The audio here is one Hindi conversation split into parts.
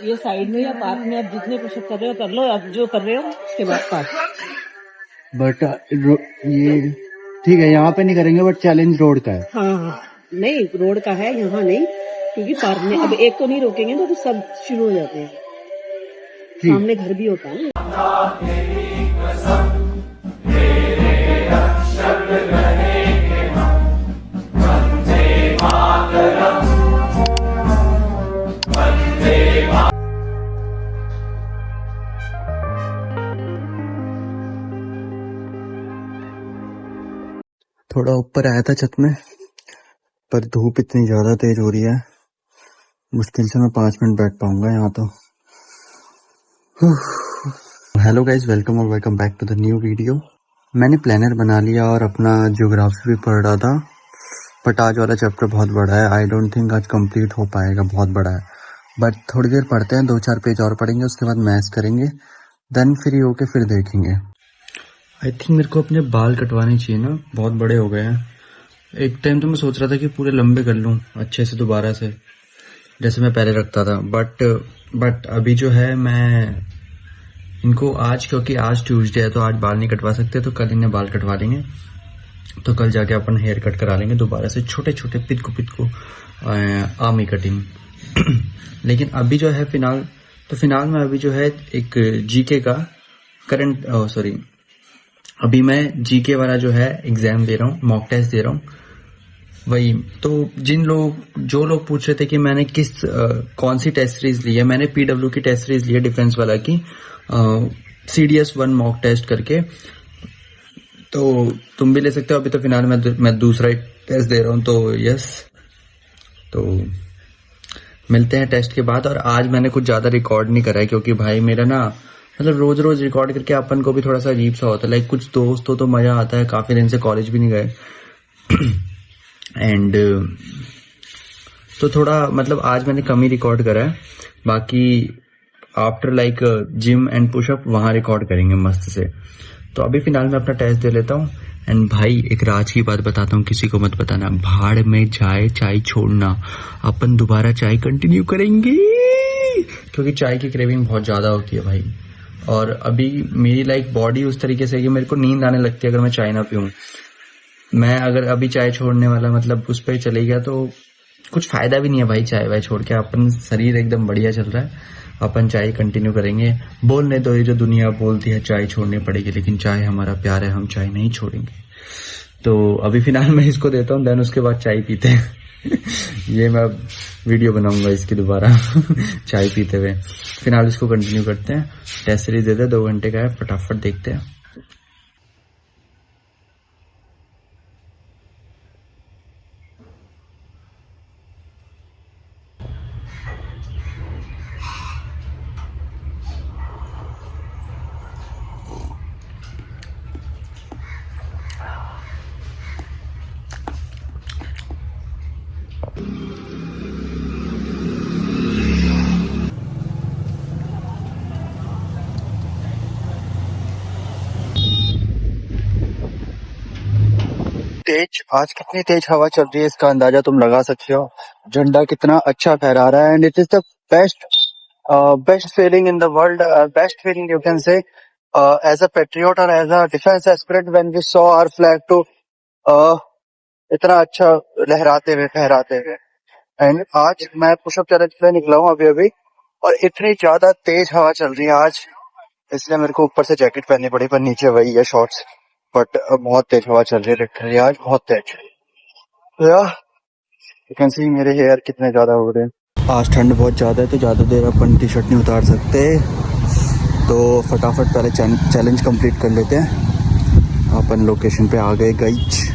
ये साइड में या पार्क में आप जितने पुशअप कर रहे हो कर लो, आप जो कर रहे हो उसके बाद पार्क। बट ये ठीक है, यहाँ पे नहीं करेंगे, बट चैलेंज रोड का है। हाँ नहीं, रोड का है, यहाँ नहीं, क्योंकि पार्क में अब एक को नहीं रोकेंगे तो सब शुरू हो जाते हैं। सामने घर भी होता है ना। थोड़ा ऊपर आया था छत में, पर धूप इतनी ज्यादा तेज हो रही है, मुश्किल से मैं 5 मिनट बैठ पाऊंगा यहाँ तो। हेलो गाइज, वेलकम और welcome back to the new video. मैंने प्लानर बना लिया और अपना ज्योग्राफी भी पढ़ रहा था, बट आज वाला चैप्टर बहुत बड़ा है। आई डोंट थिंक आज कंप्लीट हो पाएगा, बहुत बड़ा है। बट थोड़ी देर पढ़ते हैं, 2-4 पेज और पढ़ेंगे, उसके बाद मैथ्स करेंगे, देन फ्री होके फिर देखेंगे। आई थिंक मेरे को अपने बाल कटवाने चाहिए ना, बहुत बड़े हो गए हैं। एक टाइम तो मैं सोच रहा था कि पूरे लंबे कर लूं अच्छे से दोबारा से, जैसे मैं पहले रखता था। बट अभी जो है मैं इनको आज, क्योंकि आज ट्यूसडे है तो आज बाल नहीं कटवा सकते, तो कल इन्हें बाल कटवा लेंगे। तो कल जाके अपन हेयर कट करा लेंगे दोबारा से, छोटे छोटे पितको आर्मी कटिंग। लेकिन अभी जो है फिलहाल मैं अभी जो है एक जीके का अभी मैं जीके वाला जो है एग्जाम दे रहा हूँ, मॉक टेस्ट दे रहा हूँ। वही तो जो लोग पूछ रहे थे कि मैंने कौन सी टेस्ट सीरीज ली है, मैंने पीडब्ल्यू की टेस्ट सीरीज ली है, डिफेंस वाला की CDS 1 मॉक टेस्ट करके। तो तुम भी ले सकते हो। अभी तो फिलहाल मैं दूसरा टेस्ट दे रहा हूँ, तो यस, तो मिलते हैं टेस्ट के बाद। और आज मैंने कुछ ज्यादा रिकॉर्ड नहीं करा है, क्योंकि भाई मेरा ना मतलब रोज रोज रिकॉर्ड करके अपन को भी थोड़ा सा अजीब सा होता है। लाइक कुछ दोस्त हो तो मजा आता है, काफी दिन से कॉलेज भी नहीं गए। एंड तो थोड़ा मतलब आज मैंने कम ही रिकॉर्ड करा है, बाकी after like gym and pushup वहां रिकॉर्ड करेंगे मस्त से। तो अभी फिलहाल मैं अपना टेस्ट दे लेता हूँ। एंड भाई एक राज की बात बताता हूँ, किसी को मत बताना, भाड़ में जाए चाय छोड़ना, अपन दोबारा चाय कंटिन्यू करेंगे, क्योंकि चाय की क्रेविंग बहुत ज्यादा होती है भाई। और अभी मेरी लाइक बॉडी उस तरीके से कि मेरे को नींद आने लगती है अगर मैं चाय ना पीऊं। मैं अगर अभी चाय छोड़ने वाला मतलब उस पर चले गया तो कुछ फायदा भी नहीं है भाई चाय वाय छोड़ के। अपन शरीर एकदम बढ़िया चल रहा है, अपन चाय कंटिन्यू करेंगे। बोलने दो, ये जो दुनिया बोलती है चाय छोड़नी पड़ेगी, लेकिन चाय हमारा प्यार है, हम चाय नहीं छोड़ेंगे। तो अभी फिलहाल मैं इसको देता हूँ, देन उसके बाद चाय पीते हैं। ये मैं वीडियो बनाऊंगा इसकी दोबारा चाय पीते हुए। फिलहाल इसको कंटिन्यू करते हैं। टेस्ट सीरीज देते हैं, 2 घंटे का है, फटाफट देखते हैं। आज कितनी तेज हवा चल रही है, इसका अंदाजा तुम लगा सकते हो। झंडा कितना अच्छा फहरा रहा है, and it is the best feeling in the world, best feeling you can say as a patriot और as a defence aspirant when we saw our flag to इतना अच्छा लहराते हुए फहराते हुए। एंड आज मैं पुशअप चैलेंज पे निकला हूँ अभी, और इतनी ज्यादा तेज हवा चल रही है आज, इसलिए मेरे को ऊपर से जैकेट पहननी पड़ी, पर नीचे वही है शॉर्ट्स। बट बहुत तेज हवा चल रही है लिटरली आज, बहुत तेज। यू कैन सी मेरे हेयर कितने ज्यादा हो रहे हैं। आज ठंड बहुत ज्यादा है, तो ज्यादा देर अपन टी शर्ट नहीं उतार सकते, तो फटाफट पहले चैलेंज कंप्लीट कर लेते हैं। अपन लोकेशन पे आ गए गाइस।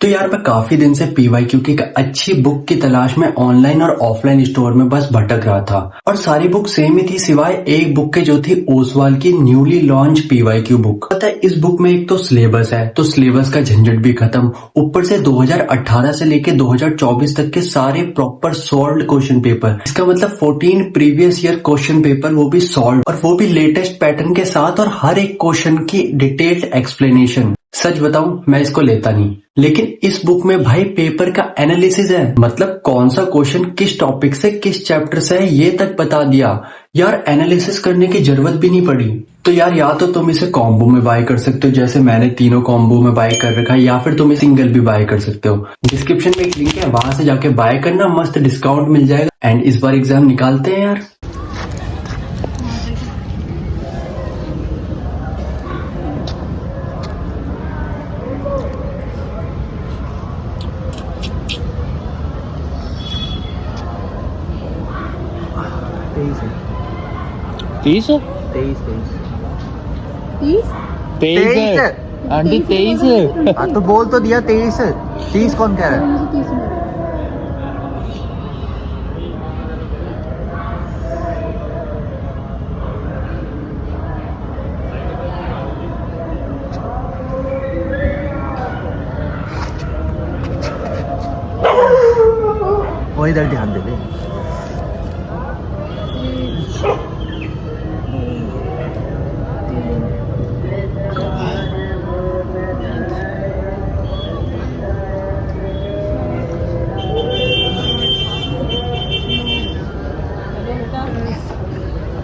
तो यार मैं काफी दिन से PYQ की एक अच्छी बुक की तलाश में ऑनलाइन और ऑफलाइन स्टोर में बस भटक रहा था, और सारी बुक सेम ही थी सिवाय एक बुक के, जो थी ओसवाल की न्यूली लॉन्च PYQ बुक। पता है इस बुक में एक तो सिलेबस है, तो सिलेबस का झंझट भी खत्म, ऊपर से 2018 से लेके 2024 तक के सारे प्रॉपर सॉल्व्ड क्वेश्चन पेपर। इसका मतलब 14 प्रीवियस ईयर क्वेश्चन पेपर, वो भी सॉल्व, और वो भी लेटेस्ट पैटर्न के साथ, और हर एक क्वेश्चन की डिटेल्ड एक्सप्लेनेशन। सच बताऊं, मैं इसको लेता नहीं, लेकिन इस बुक में भाई पेपर का एनालिसिस है, मतलब कौन सा क्वेश्चन किस टॉपिक से किस चैप्टर से है ये तक बता दिया यार। एनालिसिस करने की जरूरत भी नहीं पड़ी। तो यार या तो तुम इसे कॉम्बो में बाय कर सकते हो, जैसे मैंने तीनों कॉम्बो में बाय कर रखा है, या फिर तुम सिंगल भी बाय कर सकते हो। डिस्क्रिप्शन में एक लिंक है, वहां से जाके बाय करना, मस्त डिस्काउंट मिल जाएगा। एंड इस बार एग्जाम निकालते हैं यार। तीस 23 है आंटी 23 है। हाँ तो बोल तो दिया 23 30 कौन कह रहा है? वो इधर ध्यान दे दे।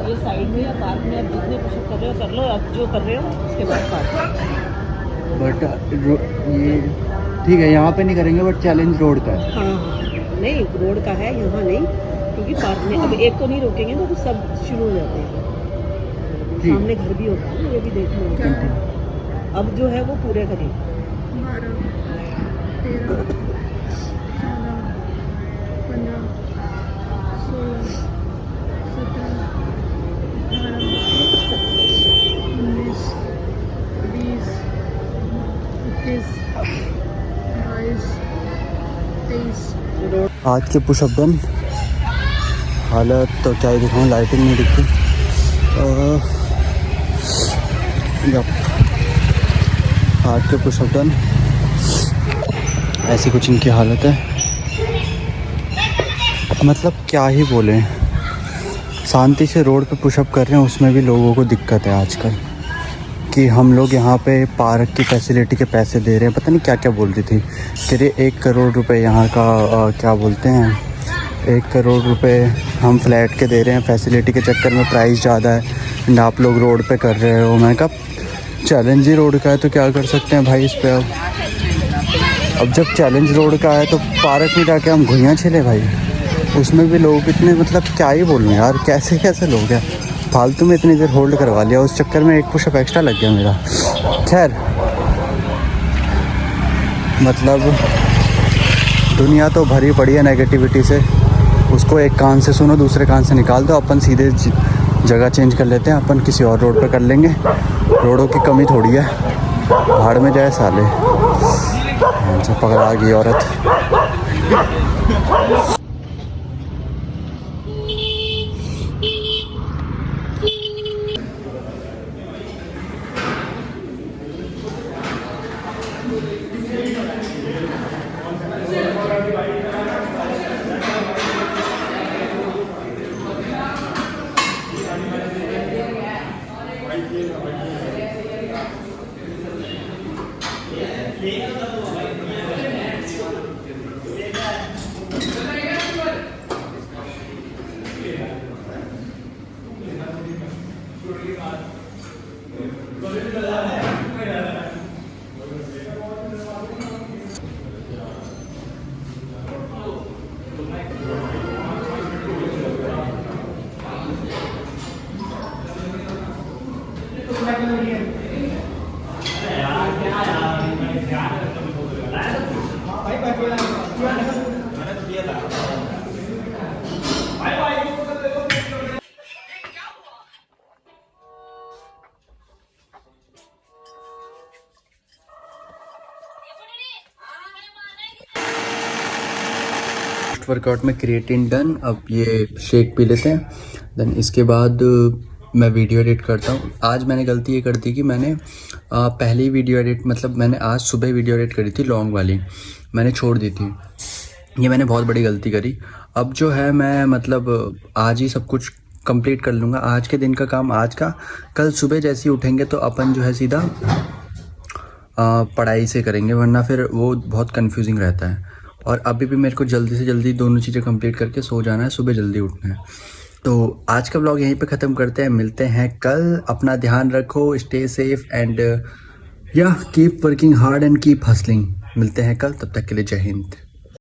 ये साइड में या पार्क में आप जितने पुशअप कर रहे हो कर लो, अब जो कर रहे हो उसके बाद पार्क। बट ये ठीक है, यहाँ पे नहीं करेंगे, बट चैलेंज रोड का है। हाँ नहीं, रोड का है, यहाँ नहीं, क्योंकि पार्क में अब एक को नहीं रोकेंगे तो सब शुरू हो जाते हैं। सामने घर भी होता है ना, ये भी देखना होता है। अब जो है वो पूरे करेंगे। 12, 13, 14, 15, 16, 17, 18, 19, 20, 21, 22, 23। आज के पुशअप डन। हालत तो क्या ही दिखाऊँ, लाइटिंग नहीं दिखती। आज के पुशअप डन, ऐसी कुछ इनकी हालत है, मतलब क्या ही बोले। शांति से रोड पे पुशअप कर रहे हैं, उसमें भी लोगों को दिक्कत है आजकल कि हम लोग यहाँ पे पार्क की फैसिलिटी के पैसे दे रहे हैं। पता नहीं क्या क्या बोल रही थी, कह रहे 1 करोड़ रुपए यहाँ का क्या बोलते हैं, 1 करोड़ रुपए हम फ्लैट के दे रहे हैं, फैसिलिटी के चक्कर में प्राइस ज़्यादा है एंड आप लोग रोड पे कर रहे हो। मैं कहा चैलेंज ही रोड का है तो क्या कर सकते हैं भाई इस पे। अब जब चैलेंज रोड का है तो पार्क में जाके हम घुइयाँ छिले भाई, उसमें भी लोग इतने, मतलब क्या ही बोलूँ यार, कैसे कैसे लोग हैं। फालतू में इतनी देर होल्ड करवा लिया, उस चक्कर में 1 पुशअप एक्स्ट्रा लग गया मेरा। खैर मतलब दुनिया तो भरी पड़ी है नेगेटिविटी से, उसको एक कान से सुनो दूसरे कान से निकाल दो। अपन सीधे जगह चेंज कर लेते हैं, अपन किसी और रोड पे कर लेंगे। रोडों की कमी थोड़ी है, भाड़ में जाए साले। पकड़ा गई औरत। वर्कआउट में क्रिएटिन डन। अब ये शेक पी लेते हैं, देन इसके बाद मैं वीडियो एडिट करता हूँ। आज मैंने गलती ये कर दी कि मैंने पहली वीडियो एडिट, मतलब मैंने आज सुबह वीडियो एडिट करी थी लॉन्ग वाली, मैंने छोड़ दी थी। ये मैंने बहुत बड़ी गलती करी। अब जो है मैं मतलब आज ही सब कुछ कंप्लीट कर लूँगा। आज के दिन का काम आज का, कल सुबह जैसे ही उठेंगे तो अपन जो है सीधा पढ़ाई से करेंगे, वरना फिर वो बहुत कंफ्यूजिंग रहता है। और अभी भी मेरे को जल्दी से जल्दी दोनों चीज़ें कंप्लीट करके सो जाना है, सुबह जल्दी उठना है। तो आज का व्लॉग यहीं पे ख़त्म करते हैं, मिलते हैं कल। अपना ध्यान रखो, स्टे सेफ एंड या keep working hard and keep hustling. मिलते हैं कल, तब तक के लिए जय हिंद।